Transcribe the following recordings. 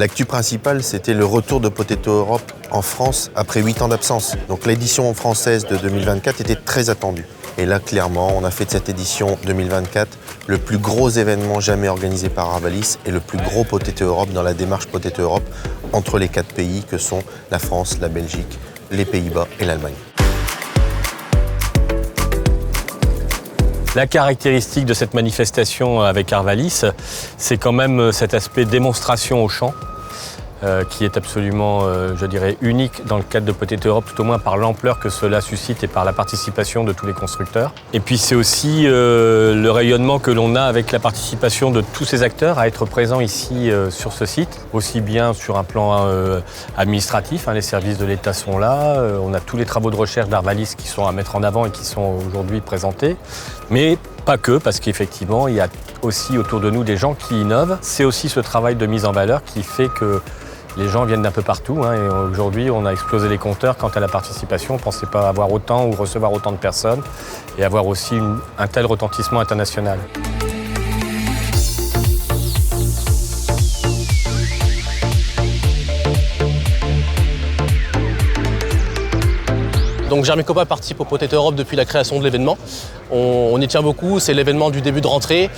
L'actu principale, c'était le retour de Potato Europe en France après 8 ans d'absence. Donc l'édition française de 2024 était très attendue. Et là, clairement, on a fait de cette édition 2024 le plus gros événement jamais organisé par Arvalis et le plus gros Potato Europe dans la démarche Potato Europe entre les 4 pays que sont la France, la Belgique, les Pays-Bas et l'Allemagne. La caractéristique de cette manifestation avec Arvalis, c'est quand même cet aspect démonstration au champ, qui est absolument, je dirais, unique dans le cadre de Potato Europe, tout au moins par l'ampleur que cela suscite et par la participation de tous les constructeurs. Et puis c'est aussi le rayonnement que l'on a avec la participation de tous ces acteurs à être présents ici sur ce site, aussi bien sur un plan administratif, les services de l'État sont là, on a tous les travaux de recherche d'Arvalis qui sont à mettre en avant et qui sont aujourd'hui présentés, mais pas que, parce qu'effectivement, il y a aussi autour de nous des gens qui innovent. C'est aussi ce travail de mise en valeur qui fait que les gens viennent d'un peu partout. Et aujourd'hui, on a explosé les compteurs quant à la participation. On ne pensait pas avoir autant ou recevoir autant de personnes et avoir aussi un tel retentissement international. Donc Jeremy Copa participe au Potato Europe depuis la création de l'événement. On y tient beaucoup, c'est l'événement du début de rentrée,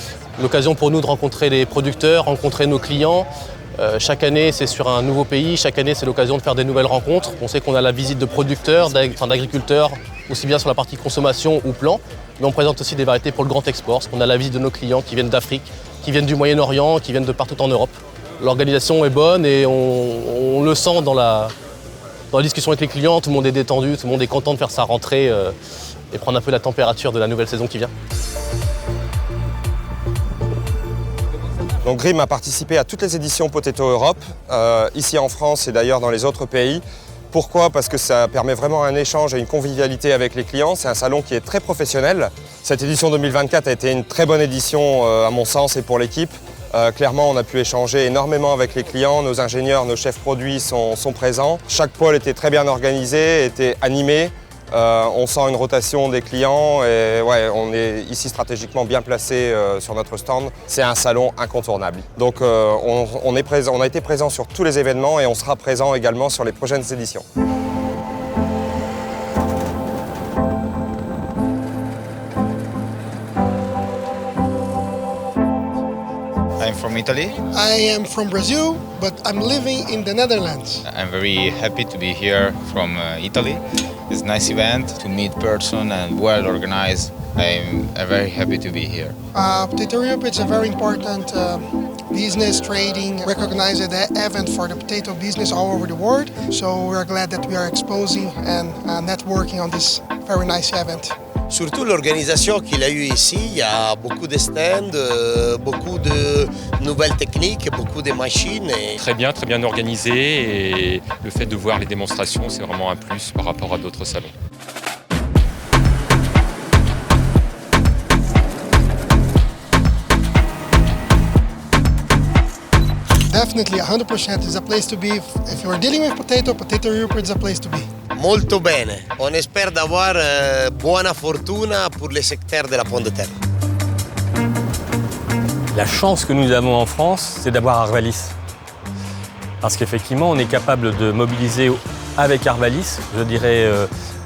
l'occasion pour nous de rencontrer les producteurs, rencontrer nos clients. Chaque année, c'est sur un nouveau pays, chaque année, c'est l'occasion de faire des nouvelles rencontres. On sait qu'on a la visite de producteurs, d'agriculteurs, aussi bien sur la partie consommation ou plan, mais on présente aussi des variétés pour le grand export, parce qu'on a la visite de nos clients qui viennent d'Afrique, qui viennent du Moyen-Orient, qui viennent de partout en Europe. L'organisation est bonne et on le sent dans la discussion avec les clients, tout le monde est détendu, tout le monde est content de faire sa rentrée et prendre un peu la température de la nouvelle saison qui vient. Donc Grimm a participé à toutes les éditions Potato Europe, ici en France et d'ailleurs dans les autres pays. Pourquoi? Parce que ça permet vraiment un échange et une convivialité avec les clients. C'est un salon qui est très professionnel. Cette édition 2024 a été une très bonne édition à mon sens et pour l'équipe. Clairement, on a pu échanger énormément avec les clients. Nos ingénieurs, nos chefs produits sont présents. Chaque pôle était très bien organisé, était animé. On sent une rotation des clients et ouais, on est ici stratégiquement bien placé sur notre stand. C'est un salon incontournable. Donc on a été présent sur tous les événements et on sera présent également sur les prochaines éditions. I'm from Italy. I am from Brazil, but I'm living in the Netherlands. I'm very happy to be here from Italy. It's a nice event to meet person and well organized. I'm very happy to be here. Potato Europe is a very important business, trading, recognized event for the potato business all over the world. So we are glad that we are exposing and networking on this very nice event. Surtout l'organisation qu'il a eue ici, il y a beaucoup de stands, beaucoup de nouvelles techniques, beaucoup de machines. Très bien organisé et le fait de voir les démonstrations, c'est vraiment un plus par rapport à d'autres salons. Definitely 100% is a place to be. If you are dealing with Potato Europe is a place to be. Molto bene. On espère d'avoir buona fortuna pour le secteur de la pomme de terre. La chance que nous avons en France, c'est d'avoir Arvalis. Parce qu'effectivement, on est capable de mobiliser avec Arvalis, je dirais,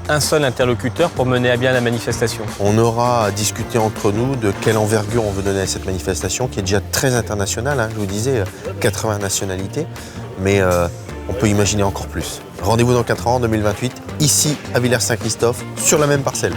un seul interlocuteur pour mener à bien la manifestation. On aura à discuter entre nous de quelle envergure on veut donner à cette manifestation, qui est déjà très internationale, je vous disais, 80 nationalités, mais on peut imaginer encore plus. Rendez-vous dans 4 ans, en 2028, ici à Villers-Saint-Christophe, sur la même parcelle.